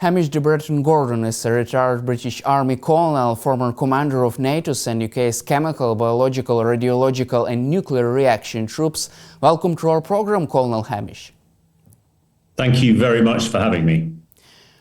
Hamish de Bretton-Gordon is a retired British Army colonel, former commander of NATO's and UK's chemical, biological, radiological and nuclear reaction troops. Welcome to our program, Colonel Hamish. Thank you very much for having me.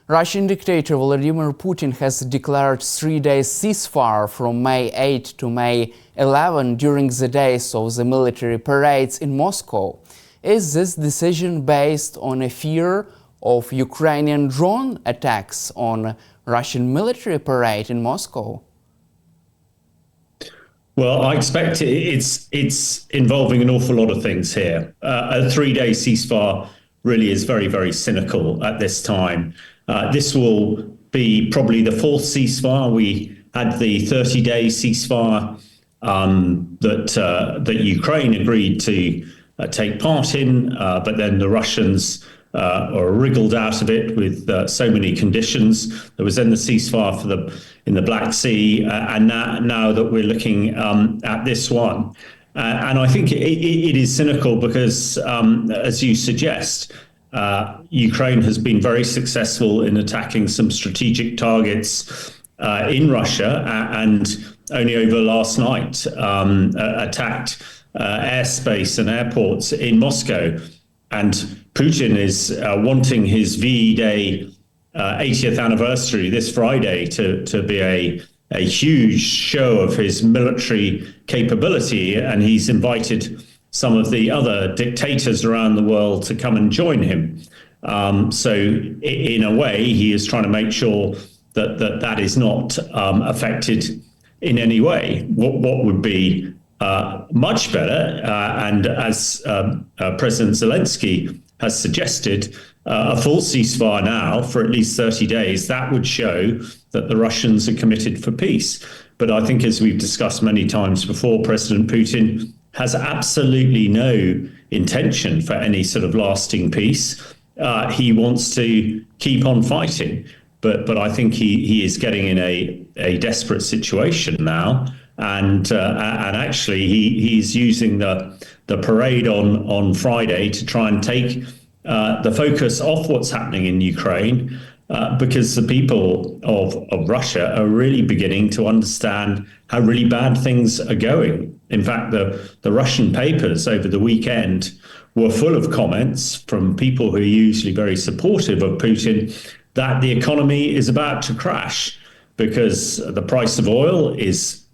Russian dictator Vladimir Putin has declared 3-day ceasefire from May 8 to May 11 during the days of the military parades in Moscow. Is this decision based on a fear of Ukrainian drone attacks on Russian military parade in Moscow? Well, I expect it's involving an awful lot of things here. A 3-day ceasefire really is very, very cynical at this time. This will be probably the fourth ceasefire. We had the 30-day ceasefire that Ukraine agreed to take part in, but then the Russians or wriggled out of it with so many conditions. There was then the ceasefire in the Black Sea, and now that we're looking at this one. And I think it is cynical because, as you suggest, Ukraine has been very successful in attacking some strategic targets in Russia, and only over last night attacked airspace and airports in Moscow. And Putin is wanting his VE Day 80th anniversary this Friday to be a huge show of his military capability, and he's invited some of the other dictators around the world to come and join him. So in a way, he is trying to make sure that is not affected in any way. What would be much better, and as President Zelensky has suggested, a full ceasefire now for at least 30 days, that would show that the Russians are committed for peace. But I think, as we've discussed many times before, President Putin has absolutely no intention for any sort of lasting peace. He wants to keep on fighting, but I think he is getting in a desperate situation now. And actually, he's using the parade on Friday to try and take the focus off what's happening in Ukraine, because the people of Russia are really beginning to understand how really bad things are going. In fact, the Russian papers over the weekend were full of comments from people who are usually very supportive of Putin that the economy is about to crash because the price of oil is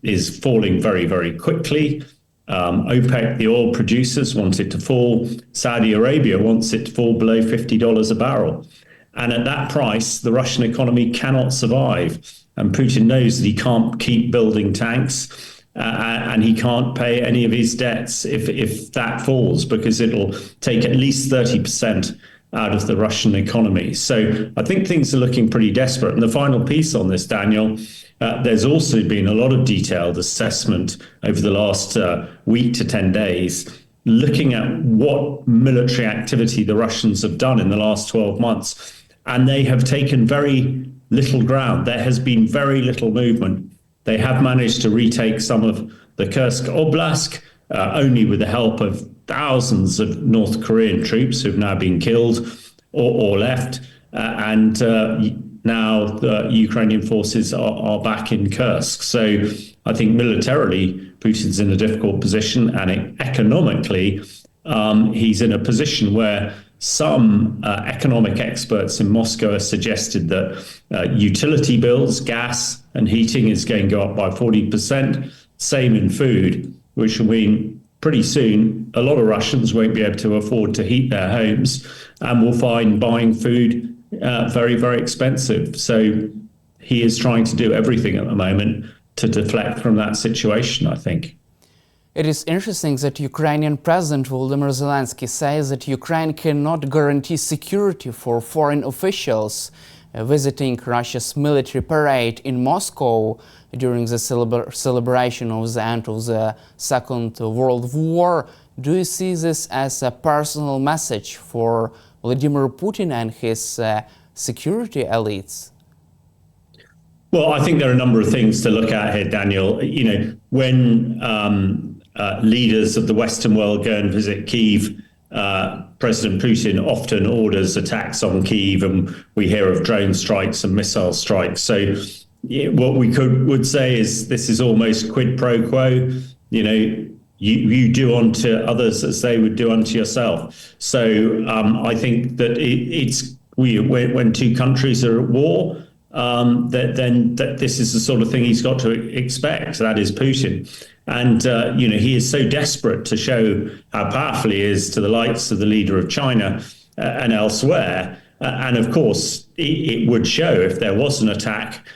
falling very, very quickly. OPEC, the oil producers, want it to fall. Saudi Arabia wants it to fall below $50 a barrel. And at that price, the Russian economy cannot survive. And Putin knows that he can't keep building tanks, and he can't pay any of his debts if that falls, because it'll take at least 30% out of the Russian economy. So I think things are looking pretty desperate. And the final piece on this, Daniel, there's also been a lot of detailed assessment over the last week to 10 days, looking at what military activity the Russians have done in the last 12 months. And they have taken very little ground. There has been very little movement. They have managed to retake some of the Kursk Oblast, only with the help of thousands of North Korean troops who've now been killed or left. And now the Ukrainian forces are back in Kursk. So I think militarily, Putin's in a difficult position, and economically, he's in a position where some economic experts in Moscow have suggested that utility bills, gas and heating is going to go up by 40%, same in food, which will mean pretty soon a lot of Russians won't be able to afford to heat their homes and will find buying food very, very expensive. So he is trying to do everything at the moment to deflect from that situation, I think. It is interesting that Ukrainian President Volodymyr Zelensky says that Ukraine cannot guarantee security for foreign officials visiting Russia's military parade in Moscow during the celebration of the end of the Second World War. Do you see this as a personal message for Vladimir Putin and his security elites? Well, I think there are a number of things to look at here, Daniel. You know, when leaders of the Western world go and visit Kyiv, President Putin often orders attacks on Kyiv, and we hear of drone strikes and missile strikes. So what we would say is this is almost quid pro quo. You do unto others as they would do unto yourself. So I think that when two countries are at war, then this is the sort of thing he's got to expect. That is Putin. And, he is so desperate to show how powerful he is to the likes of the leader of China and elsewhere. And of course, it would show if there was an attack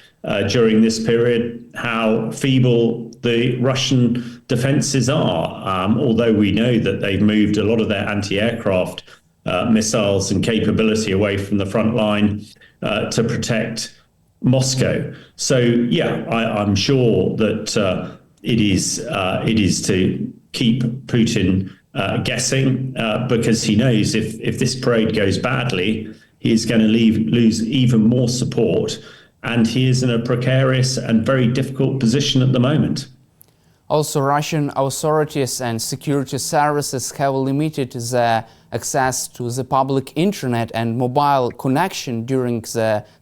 during this period how feeble the Russian defenses are. Although we know that they've moved a lot of their anti-aircraft missiles and capability away from the front line to protect Moscow. So, I'm sure that it is to keep Putin guessing because he knows if this parade goes badly, he's going to lose even more support. And he is in a precarious and very difficult position at the moment. Also, Russian authorities and security services have limited the access to the public internet and mobile connection during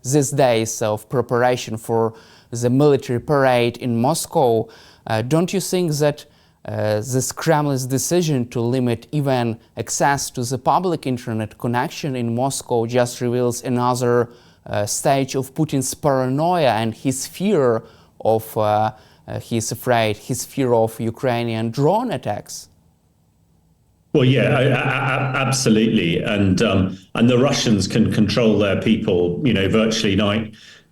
these days of preparation for the military parade in Moscow. Don't you think that this Kremlin's decision to limit even access to the public internet connection in Moscow just reveals another stage of Putin's paranoia and his fear of his fear of Ukrainian drone attacks? Well, absolutely, and the Russians can control their people, virtually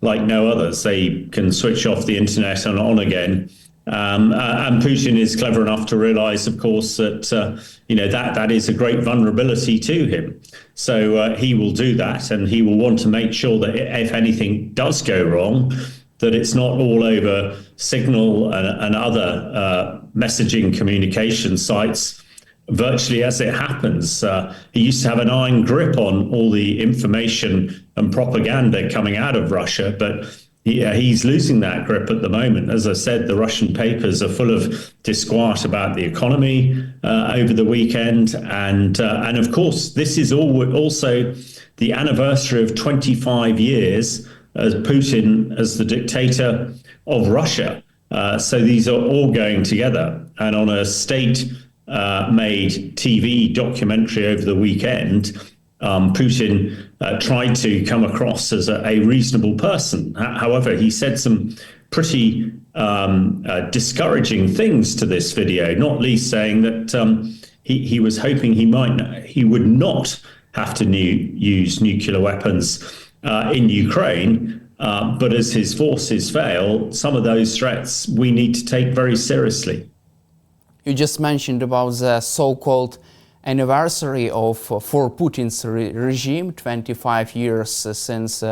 like no others. They can switch off the internet and on again. And Putin is clever enough to realize, of course, that that is a great vulnerability to him. So he will do that, and he will want to make sure that if anything does go wrong, that it's not all over Signal and other messaging communication sites virtually as it happens. He used to have an iron grip on all the information and propaganda coming out of Russia, but he's losing that grip at the moment. As I said, the Russian papers are full of disquiet about the economy over the weekend. And of course, this is also the anniversary of 25 years as Putin as the dictator of Russia. So these are all going together. And on a state-made TV documentary over the weekend, Putin tried to come across as a reasonable person. However, he said some pretty discouraging things to this video, not least saying that he was hoping he would not have to use nuclear weapons in Ukraine. But as his forces fail, some of those threats we need to take very seriously. You just mentioned about the so-called anniversary for Putin's regime, 25 years since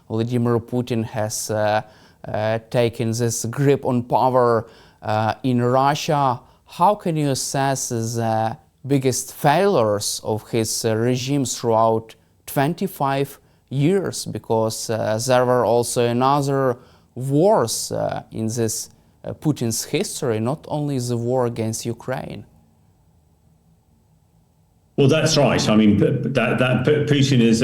Vladimir Putin has taken this grip on power in Russia. How can you assess the biggest failures of his regime throughout 25 years? Because there were also another wars in this Putin's history, not only the war against Ukraine. Well, that's right. I mean, that Putin is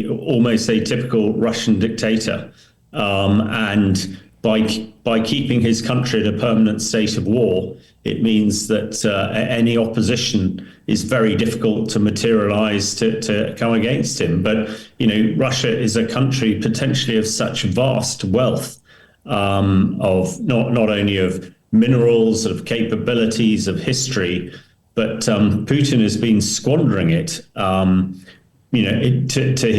almost a typical Russian dictator, and by keeping his country in a permanent state of war, it means that any opposition is very difficult to materialize to come against him. But Russia is a country potentially of such vast wealth, of not only of minerals, of capabilities, of history. But Putin has been squandering it, to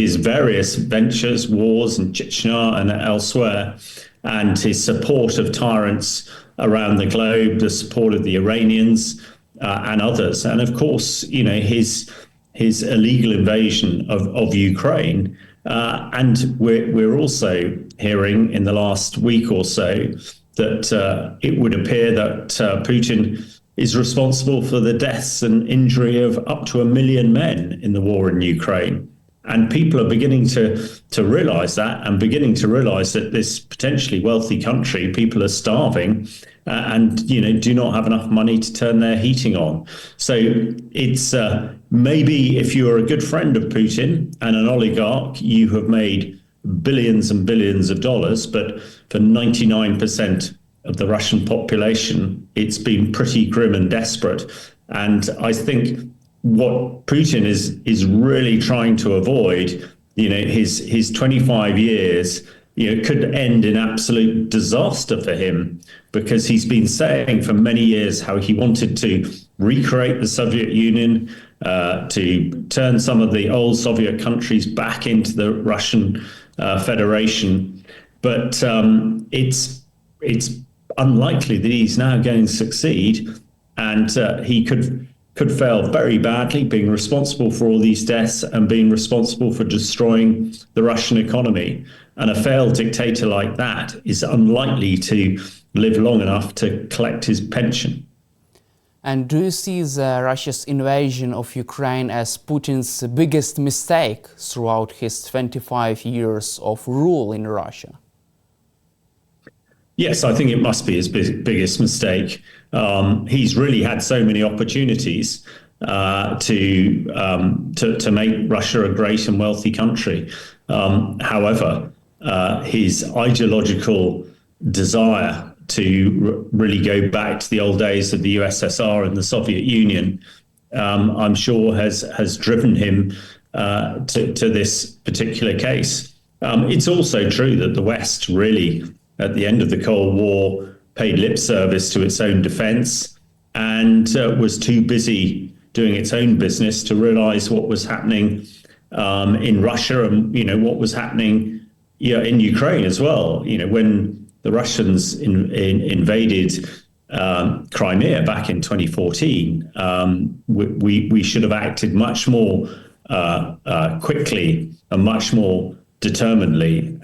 his various ventures, wars in Chechnya and elsewhere, and his support of tyrants around the globe, the support of the Iranians and others, and of course, his illegal invasion of Ukraine. And we're also hearing in the last week or so that it would appear that Putin is responsible for the deaths and injury of up to 1 million men in the war in Ukraine. And people are beginning to realize that, and beginning to realize that this potentially wealthy country, people are starving, and do not have enough money to turn their heating on. So it's maybe if you're a good friend of Putin and an oligarch, you have made billions and billions of dollars, but for 99% of the Russian population, it's been pretty grim and desperate. And I think what Putin is really trying to avoid, his 25 years, could end in absolute disaster for him, because he's been saying for many years how he wanted to recreate the Soviet Union, to turn some of the old Soviet countries back into the Russian Federation. But it's unlikely that he's now going to succeed, and he could fail very badly, being responsible for all these deaths and being responsible for destroying the Russian economy. And a failed dictator like that is unlikely to live long enough to collect his pension. And do you see Russia's invasion of Ukraine as Putin's biggest mistake throughout his 25 years of rule in Russia? Yes, I think it must be his biggest mistake. He's really had so many opportunities to make Russia a great and wealthy country. However, his ideological desire to really go back to the old days of the USSR and the Soviet Union, I'm sure has driven him to this particular case. It's also true that the West really, at the end of the Cold War, paid lip service to its own defense and was too busy doing its own business to realize what was happening in Russia and, what was happening in Ukraine as well. When the Russians invaded Crimea back in 2014, we should have acted much more quickly and much more determinedly.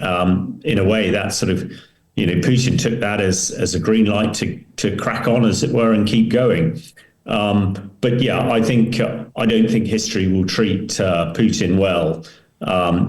In a way, that sort of, Putin took that as a green light to crack on, as it were, and keep going. But yeah, I don't think history will treat Putin well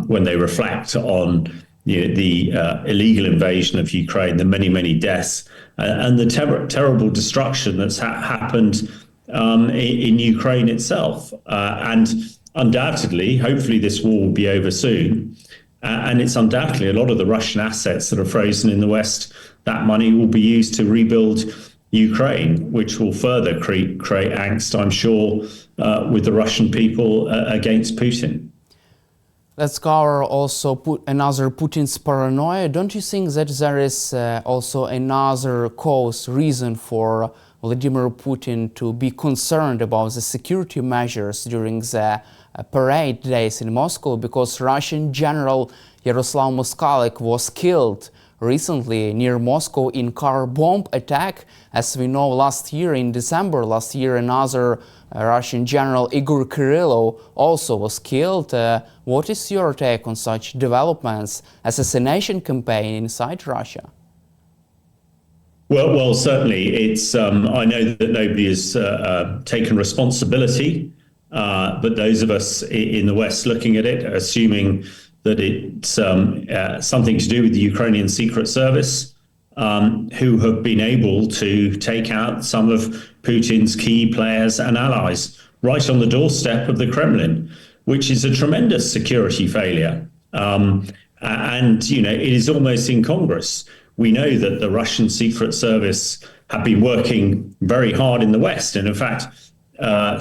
when they reflect on the illegal invasion of Ukraine, the many, many deaths, and the terrible destruction that's happened in Ukraine itself. And undoubtedly, hopefully this war will be over soon. And it's undoubtedly a lot of the Russian assets that are frozen in the West, that money will be used to rebuild Ukraine, which will further create angst, I'm sure, with the Russian people against Putin. Let's cover also another Putin's paranoia. Don't you think that there is also another reason for Vladimir Putin to be concerned about the security measures during the parade days in Moscow? Because Russian General Yaroslav Moskalik was killed recently near Moscow in car bomb attack. As we know, in December last year, another Russian General Igor Kirillov also was killed. What is your take on such developments, assassination campaign inside Russia? Well, certainly it's. I know that nobody has taken responsibility, but those of us in the West looking at it, assuming that it's something to do with the Ukrainian Secret Service, who have been able to take out some of Putin's key players and allies right on the doorstep of the Kremlin, which is a tremendous security failure. And, it is almost incongruous. We know that the Russian Secret Service have been working very hard in the West. And in fact,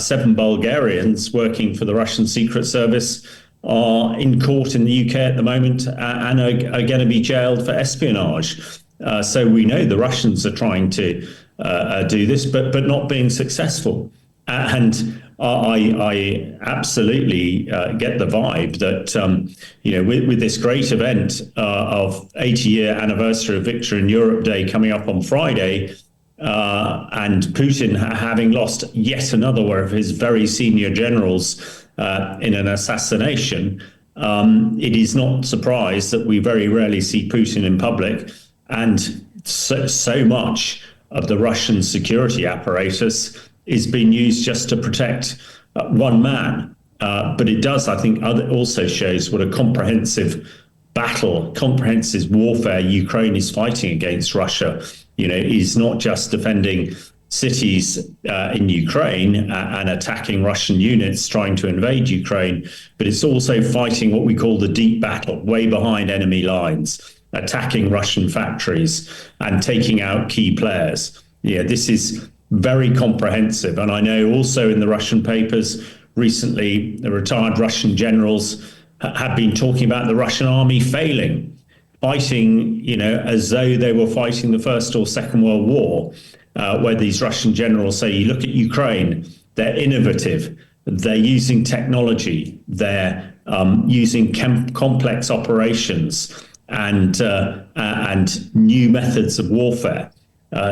7 Bulgarians working for the Russian Secret Service are in court in the UK at the moment and are going to be jailed for espionage. So we know the Russians are trying to do this, but not being successful. And I absolutely get the vibe that, with this great event of 80-year anniversary of Victory in Europe Day coming up on Friday, and Putin having lost yet another one of his very senior generals in an assassination, it is not surprised that we very rarely see Putin in public, and so much of the Russian security apparatus is being used just to protect one man. But it does, I think, also shows what a comprehensive battle, comprehensive warfare Ukraine is fighting against Russia. is not just defending cities in Ukraine and attacking Russian units trying to invade Ukraine, but it's also fighting what we call the deep battle, way behind enemy lines, attacking Russian factories and taking out key players. This is very comprehensive. And I know also in the Russian papers recently, the retired Russian generals have been talking about the Russian army failing, fighting, as though they were fighting the First or Second World War, where these Russian generals say, you look at Ukraine, they're innovative, they're using technology, they're using complex operations and new methods of warfare.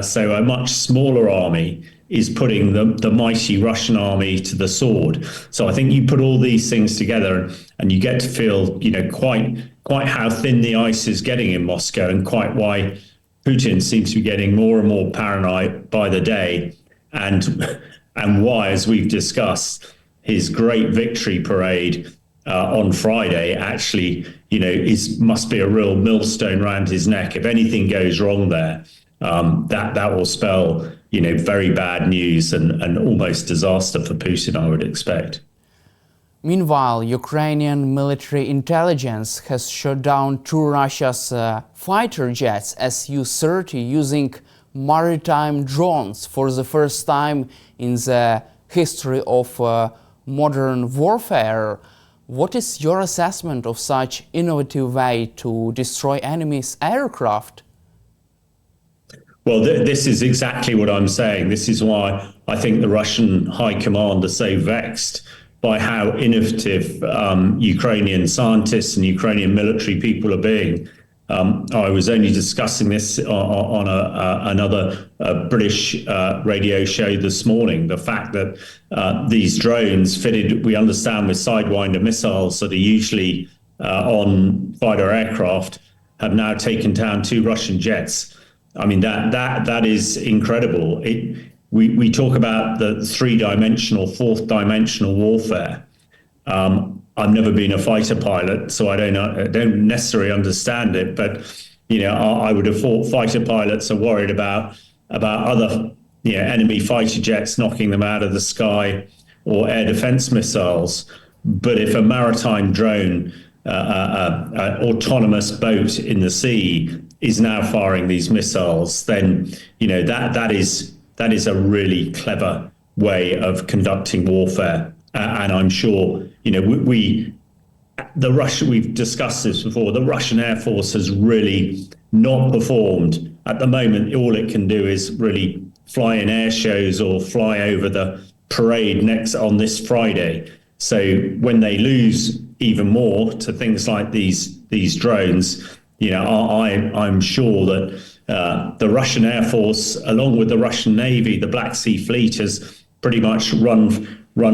So a much smaller army is putting the mighty Russian army to the sword. So I think you put all these things together and you get to feel, quite how thin the ice is getting in Moscow, and quite why Putin seems to be getting more and more paranoid by the day, and why, as we've discussed, his great victory parade on Friday actually, must be a real millstone around his neck. If anything goes wrong there, that will spell, very bad news and almost disaster for Putin, I would expect. Meanwhile, Ukrainian military intelligence has shot down two Russia's fighter jets Su-30 using maritime drones for the first time in the history of modern warfare. What is your assessment of such innovative way to destroy enemy's aircraft? Well, this is exactly what I'm saying. This is why I think the Russian high command are so vexed by how innovative Ukrainian scientists and Ukrainian military people are being. I was only discussing this on another British radio show this morning, the fact that these drones fitted, we understand, with Sidewinder missiles that are usually on fighter aircraft have now taken down two Russian jets. I mean, that is incredible. We talk about the three-dimensional, fourth-dimensional warfare. I've never been a fighter pilot, so I don't necessarily understand it. But I would have thought fighter pilots are worried about other enemy fighter jets knocking them out of the sky or air defense missiles. But if a maritime drone, autonomous boat in the sea, is now firing these missiles, then that is a really clever way of conducting warfare. And I'm sure, we've discussed this before, the Russian Air Force has really not performed. At the moment, all it can do is really fly in air shows or fly over the parade on this Friday. So when they lose even more to things like these drones, I'm sure that the Russian Air Force, along with the Russian Navy, the Black Sea Fleet, has pretty much run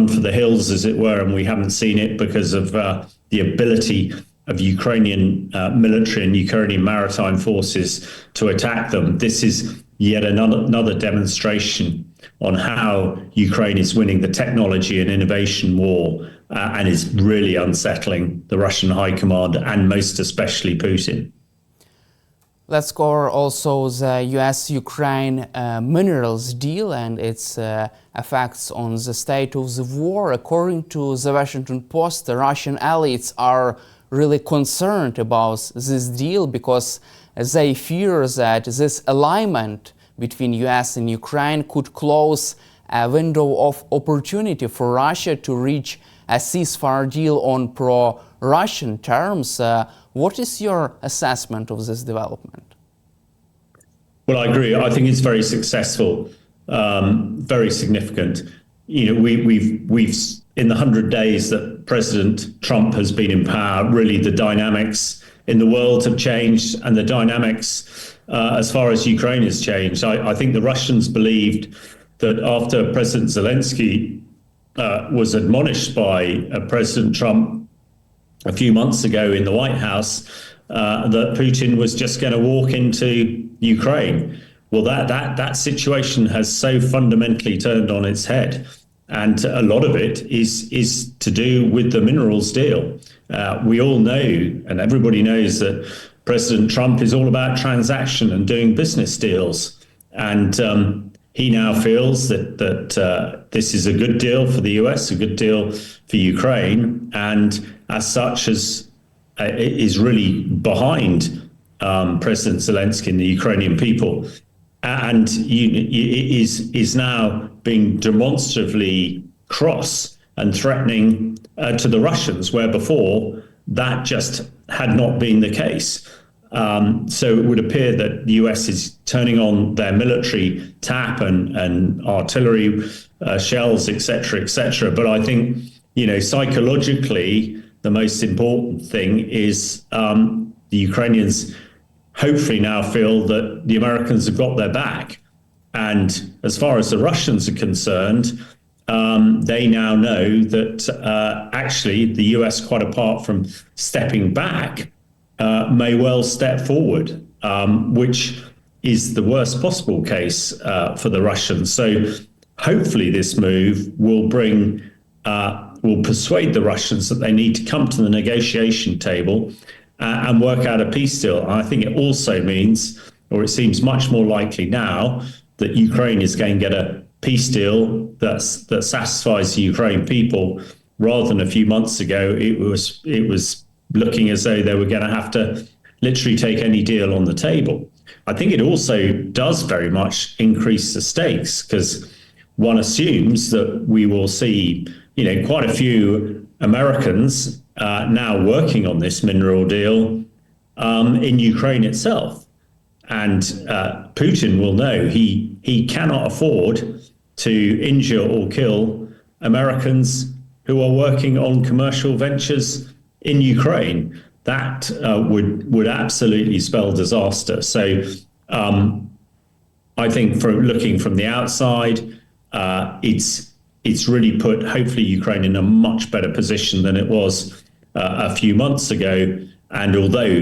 for the hills, as it were, and we haven't seen it because of the ability of Ukrainian military and Ukrainian maritime forces to attack them. This is yet another demonstration on how Ukraine is winning the technology and innovation war and is really unsettling the Russian high command and most especially Putin. Let's cover also the US-Ukraine minerals deal and its effects on the state of the war. According to the Washington Post, the Russian elites are really concerned about this deal because they fear that this alignment between US and Ukraine could close a window of opportunity for Russia to reach a ceasefire deal on pro-Russian terms. What is your assessment of this development? Well, I agree. I think it's very successful, very significant. We've in the 100 days that President Trump has been in power, really the dynamics in the world have changed, and the dynamics as far as Ukraine has changed. I think the Russians believed that after President Zelensky was admonished by President Trump a few months ago in the White House that Putin was just going to walk into Ukraine. Well, that situation has so fundamentally turned on its head. And a lot of it is to do with the minerals deal. We all know, and everybody knows, that President Trump is all about transaction and doing business deals. And he now feels that this is a good deal for the US, a good deal for Ukraine, and as such is really behind President Zelensky and the Ukrainian people, and is now being demonstratively cross and threatening to the Russians, where before that just had not been the case. So it would appear that the US is turning on their military tap and artillery shells, etc., etc. But I think, psychologically, the most important thing is the Ukrainians hopefully now feel that the Americans have got their back. And as far as the Russians are concerned, they now know that actually the US, quite apart from stepping back, may well step forward, which is the worst possible case for the Russians. So hopefully this move will persuade the Russians that they need to come to the negotiation table and work out a peace deal. I think it also means, or it seems much more likely now, that Ukraine is going to get a peace deal that satisfies the Ukraine people, rather than a few months ago it was looking as though they were going to have to literally take any deal on the table. I think it also does very much increase the stakes, because one assumes that we will see, quite a few Americans now working on this mineral deal in Ukraine itself. And Putin will know he cannot afford to injure or kill Americans who are working on commercial ventures in Ukraine. That would absolutely spell disaster. So I think, looking from the outside, it's really put, hopefully, Ukraine in a much better position than it was a few months ago. And although,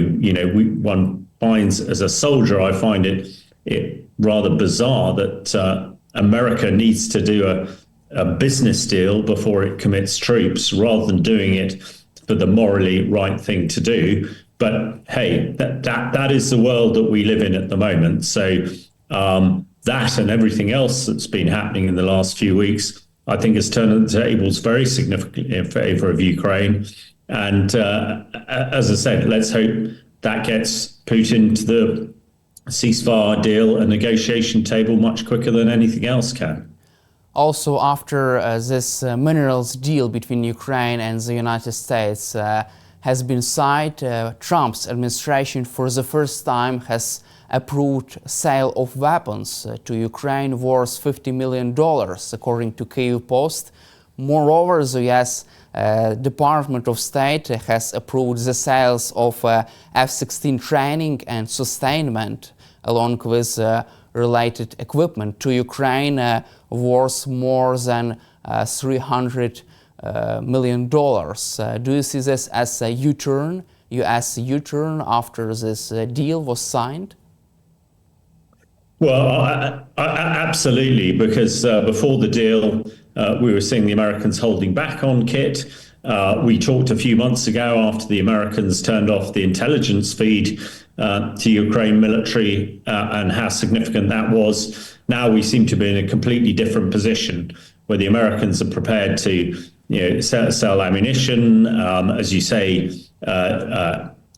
one finds, as a soldier, I find it rather bizarre that America needs to do a business deal before it commits troops, rather than doing it for the morally right thing to do. But hey, that is the world that we live in at the moment. So that and everything else that's been happening in the last few weeks, I think, has turned the tables very significantly in favor of Ukraine. And as I said, let's hope that gets Putin to the ceasefire deal and negotiation table much quicker than anything else can. Also, after this minerals deal between Ukraine and the United States has been signed, Trump's administration for the first time has approved sale of weapons to Ukraine worth $50 million, according to Kyiv Post. Moreover, the U.S. Department of State has approved the sales of F-16 training and sustainment, along with related equipment, to Ukraine worth more than $300 million. Do you see this as a U-turn, U.S. U-turn, after this deal was signed? Well, absolutely, because before the deal, we were seeing the Americans holding back on kit. We talked a few months ago, after the Americans turned off the intelligence feed to Ukraine military, and how significant that was. Now we seem to be in a completely different position, where the Americans are prepared to sell ammunition, as you say,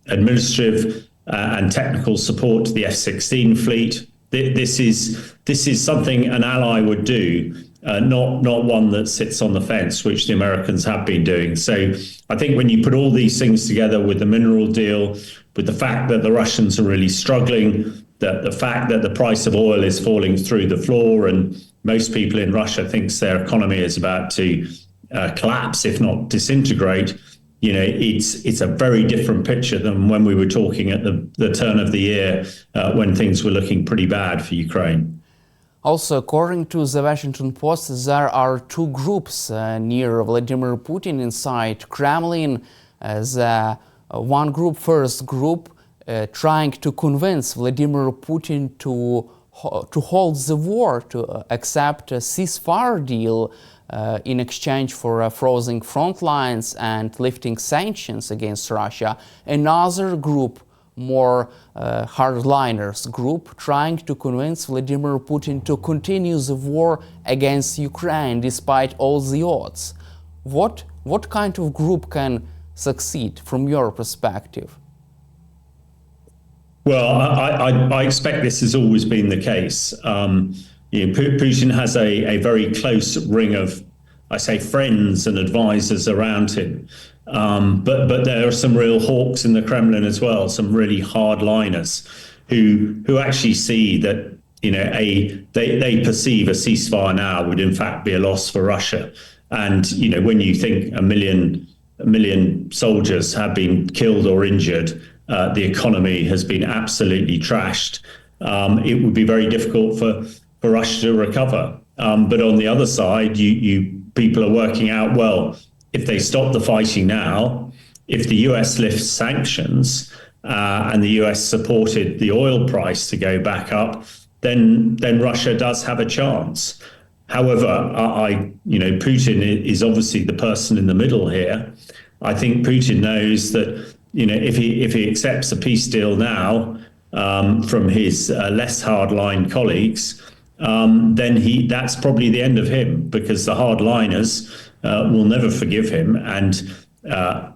administrative and technical support to the F-16 fleet. This is something an ally would do, not one that sits on the fence, which the Americans have been doing. So I think when you put all these things together, with the mineral deal, with the fact that the Russians are really struggling, that the fact that the price of oil is falling through the floor, and most people in Russia thinks their economy is about to collapse, if not disintegrate, it's a very different picture than when we were talking at the turn of the year, when things were looking pretty bad for Ukraine. Also, according to the Washington Post, there are two groups near Vladimir Putin inside Kremlin. The one group, first group, trying to convince Vladimir Putin to hold the war, to accept a ceasefire deal in exchange for freezing front lines and lifting sanctions against Russia. Another group more hardliners group trying to convince Vladimir Putin to continue the war against Ukraine despite all the odds. What kind of group can succeed from your perspective? Well, I expect this has always been the case. Putin has a very close ring of, I say, friends and advisors around him. But there are some real hawks in the Kremlin as well, some really hardliners who actually see that they perceive a ceasefire now would in fact be a loss for Russia. And when you think a million soldiers have been killed or injured, the economy has been absolutely trashed. It would be very difficult for Russia to recover. But on the other side, people are working out, well, if they stop the fighting now, if the US lifts sanctions and the US supported the oil price to go back up, then Russia does have a chance. However, Putin is obviously the person in the middle here. I think Putin knows that if he accepts a peace deal now from his less hardline colleagues, then that's probably the end of him, because the hardliners will never forgive him, and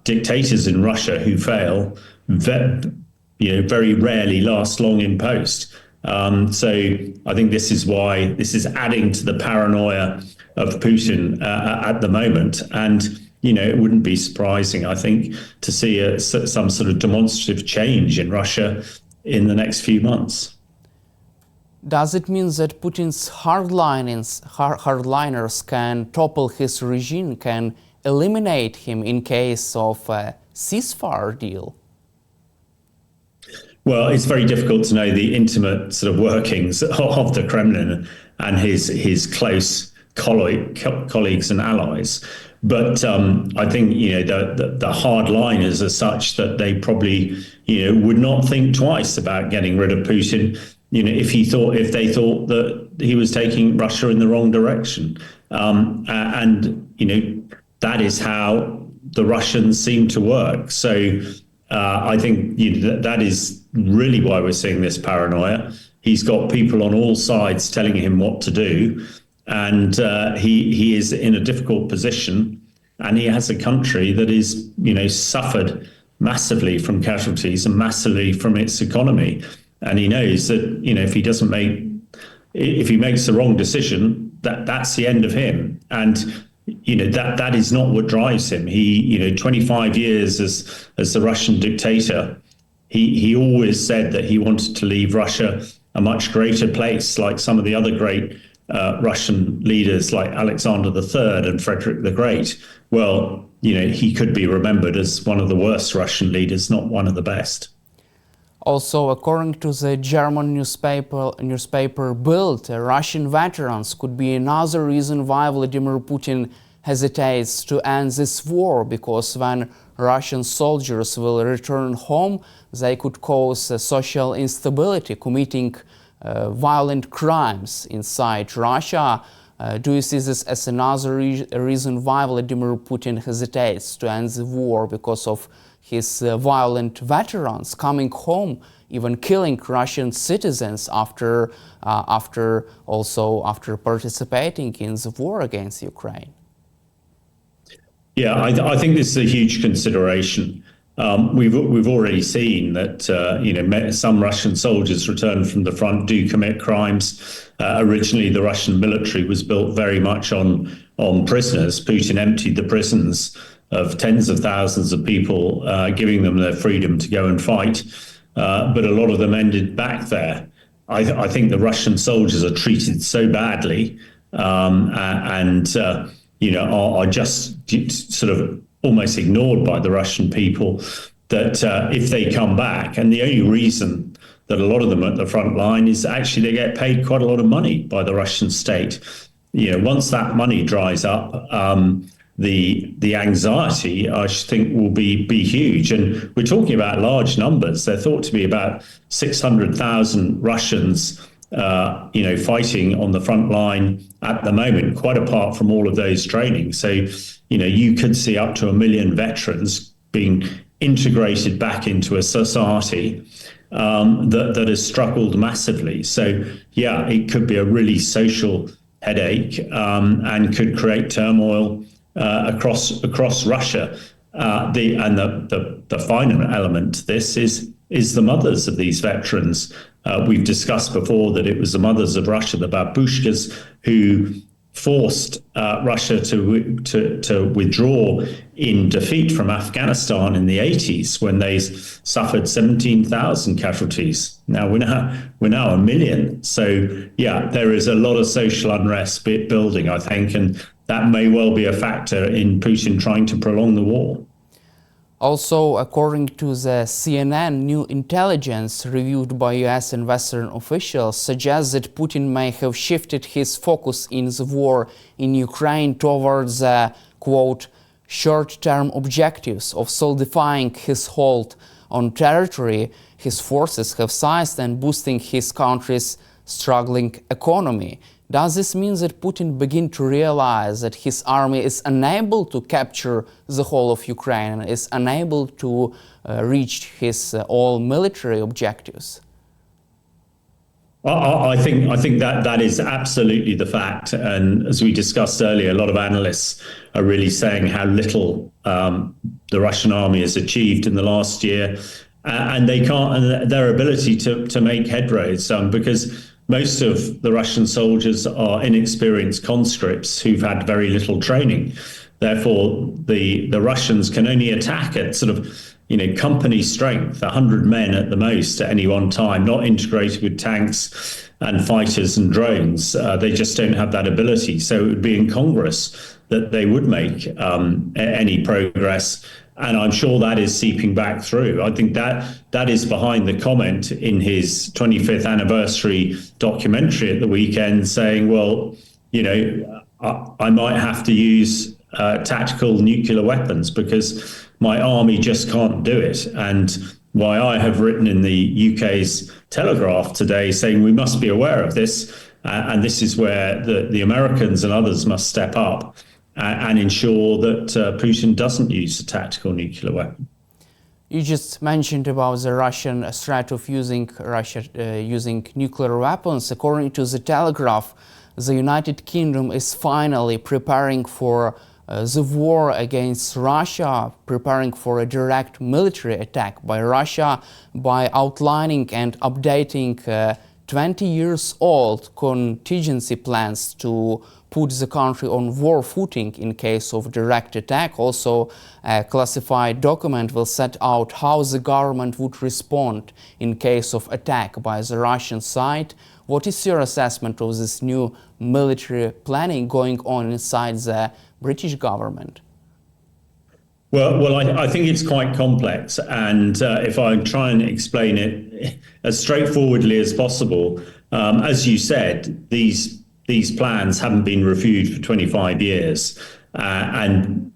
dictators in Russia who fail, very rarely last long in post. So I think this is why this is adding to the paranoia of Putin at the moment, and it wouldn't be surprising, I think, to see some sort of demonstrative change in Russia in the next few months. Does it mean that Putin's hardliners can topple his regime, can eliminate him in case of a ceasefire deal? Well, it's very difficult to know the intimate sort of workings of the Kremlin and his close colleagues and allies. But I think the hardliners are such that they probably would not think twice about getting rid of Putin. If they thought that he was taking Russia in the wrong direction, that is how the Russians seem to work. So I think that is really why we're seeing this paranoia. He's got people on all sides telling him what to do, and he is in a difficult position, and he has a country that is suffered massively from casualties and massively from its economy. And he knows that if he makes the wrong decision, that's the end of him. And that is not what drives him. He 25 years as the Russian dictator, he always said that he wanted to leave Russia a much greater place, like some of the other great Russian leaders like Alexander III and Frederick the Great. Well, he could be remembered as one of the worst Russian leaders, not one of the best. Also, according to the German newspaper Bild, Russian veterans could be another reason why Vladimir Putin hesitates to end this war, because when Russian soldiers will return home, they could cause social instability, committing violent crimes inside Russia. Do you see this as another reason why Vladimir Putin hesitates to end the war, because of his violent veterans coming home, even killing Russian citizens after participating in the war against Ukraine? Yeah, I think this is a huge consideration. We've already seen that some Russian soldiers returned from the front do commit crimes. Originally, the Russian military was built very much on prisoners. Putin emptied the prisons of tens of thousands of people, giving them their freedom to go and fight. But a lot of them ended back there. I think the Russian soldiers are treated so badly and are just sort of almost ignored by the Russian people, that if they come back, and the only reason that a lot of them are at the front line is actually they get paid quite a lot of money by the Russian state. Once that money dries up, the anxiety, I think, will be huge. And we're talking about large numbers. They're thought to be about 600,000 Russians, fighting on the front line at the moment, quite apart from all of those trainings. So, you could see up to 1 million veterans being integrated back into a society that has struggled massively. So, yeah, it could be a really social headache and could create turmoil across Russia. The final element to this is the mothers of these veterans. We've discussed before that it was the mothers of Russia, the babushkas, who forced Russia to withdraw in defeat from Afghanistan in the 80s when they suffered 17,000 casualties. Now we're now 1 million. So yeah, there is a lot of social unrest building, I think, and that may well be a factor in Putin trying to prolong the war. Also, according to the CNN, new intelligence reviewed by US and Western officials suggests that Putin may have shifted his focus in the war in Ukraine towards, quote, short-term objectives of solidifying his hold on territory his forces have seized and boosting his country's struggling economy. Does this mean that Putin begin to realize that his army is unable to capture the whole of Ukraine and is unable to reach his all military objectives? I think that is absolutely the fact, and as we discussed earlier, a lot of analysts are really saying how little the Russian army has achieved in the last year, and they can't, and their ability to make headways because most of the Russian soldiers are inexperienced conscripts who've had very little training. Therefore, the Russians can only attack at sort of, company strength, 100 men at the most at any one time, not integrated with tanks and fighters and drones. They just don't have that ability. So it would be incongruous that they would make any progress. And I'm sure that is seeping back through. I think that is behind the comment in his 25th anniversary documentary at the weekend saying, well, I might have to use tactical nuclear weapons because my army just can't do it. And why I have written in the UK's Telegraph today saying we must be aware of this. And this is where the Americans and others must step up and ensure that Putin doesn't use a tactical nuclear weapon. You just mentioned about the Russian threat of using nuclear weapons. According to the Telegraph, the United Kingdom is finally preparing for the war against Russia, preparing for a direct military attack by Russia by outlining and updating 20 years old contingency plans to put the country on war footing in case of direct attack. Also, a classified document will set out how the government would respond in case of attack by the Russian side. What is your assessment of this new military planning going on inside the British government? Well, I think it's quite complex, and if I try and explain it as straightforwardly as possible, as you said, these plans haven't been reviewed for 25 years, and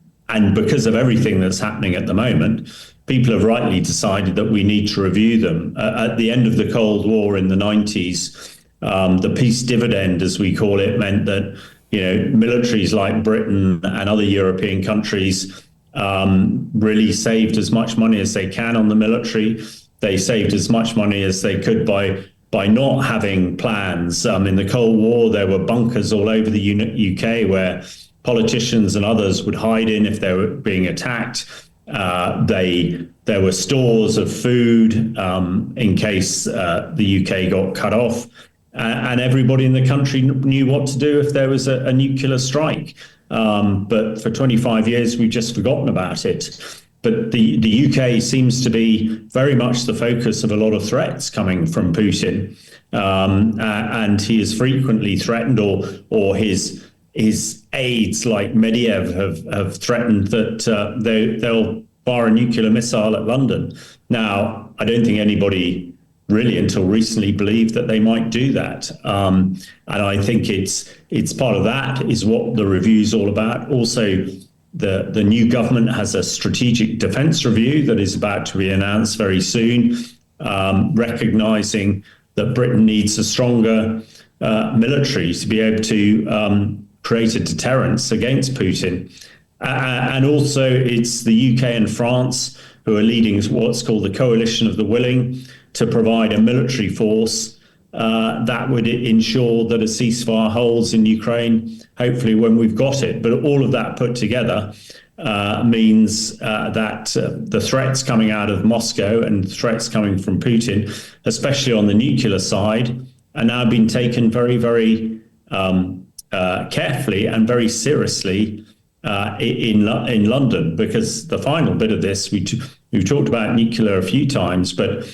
because of everything that's happening at the moment, people have rightly decided that we need to review them. At the end of the Cold War in the 90s, the peace dividend, as we call it, meant that militaries like Britain and other European countries really saved as much money as they can on the military. They saved as much money as they could by not having plans. In the Cold War, there were bunkers all over the UK where politicians and others would hide in if they were being attacked. There were stores of food in case the UK got cut off. And everybody in the country knew what to do if there was a nuclear strike. But for 25 years, we've just forgotten about it. But the UK seems to be very much the focus of a lot of threats coming from Putin. And he is frequently threatened, or his aides like Medvedev have threatened that they'll fire a nuclear missile at London. Now, I don't think anybody really until recently believed that they might do that. And I think it's part of that is what the review is all about. Also, the new government has a strategic defence review that is about to be announced very soon, recognising that Britain needs a stronger military to be able to create a deterrence against Putin. And also, it's the UK and France who are leading what's called the Coalition of the Willing, to provide a military force that would ensure that a ceasefire holds in Ukraine, hopefully when we've got it. But all of that put together means that the threats coming out of Moscow and threats coming from Putin, especially on the nuclear side, are now being taken very, very carefully and very seriously in London. Because the final bit of this, we've talked about nuclear a few times, but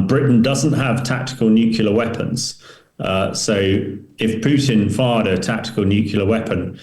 Britain doesn't have tactical nuclear weapons. So if Putin fired a tactical nuclear weapon,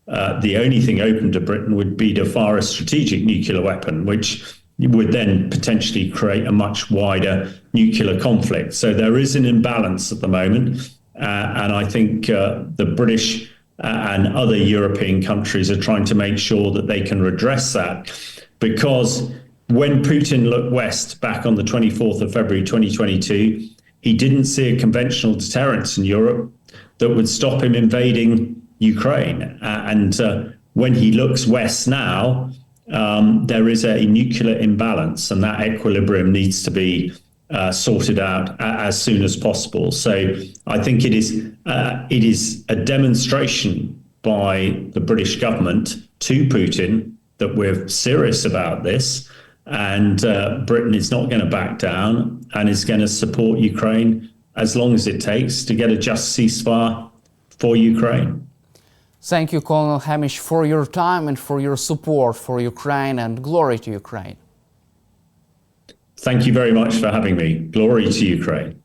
the only thing open to Britain would be to fire a strategic nuclear weapon, which would then potentially create a much wider nuclear conflict. So there is an imbalance at the moment. And I think the British and other European countries are trying to make sure that they can redress that. Because when Putin looked west back on the 24th of February 2022, he didn't see a conventional deterrence in Europe that would stop him invading Ukraine. And when he looks west now, there is a nuclear imbalance, and that equilibrium needs to be sorted out as soon as possible. So I think it is a demonstration by the British government to Putin that we're serious about this, and Britain is not going to back down and is going to support Ukraine as long as it takes to get a just ceasefire for Ukraine. Thank you, Colonel Hamish, for your time and for your support for Ukraine, and glory to Ukraine. Thank you very much for having me. Glory to Ukraine.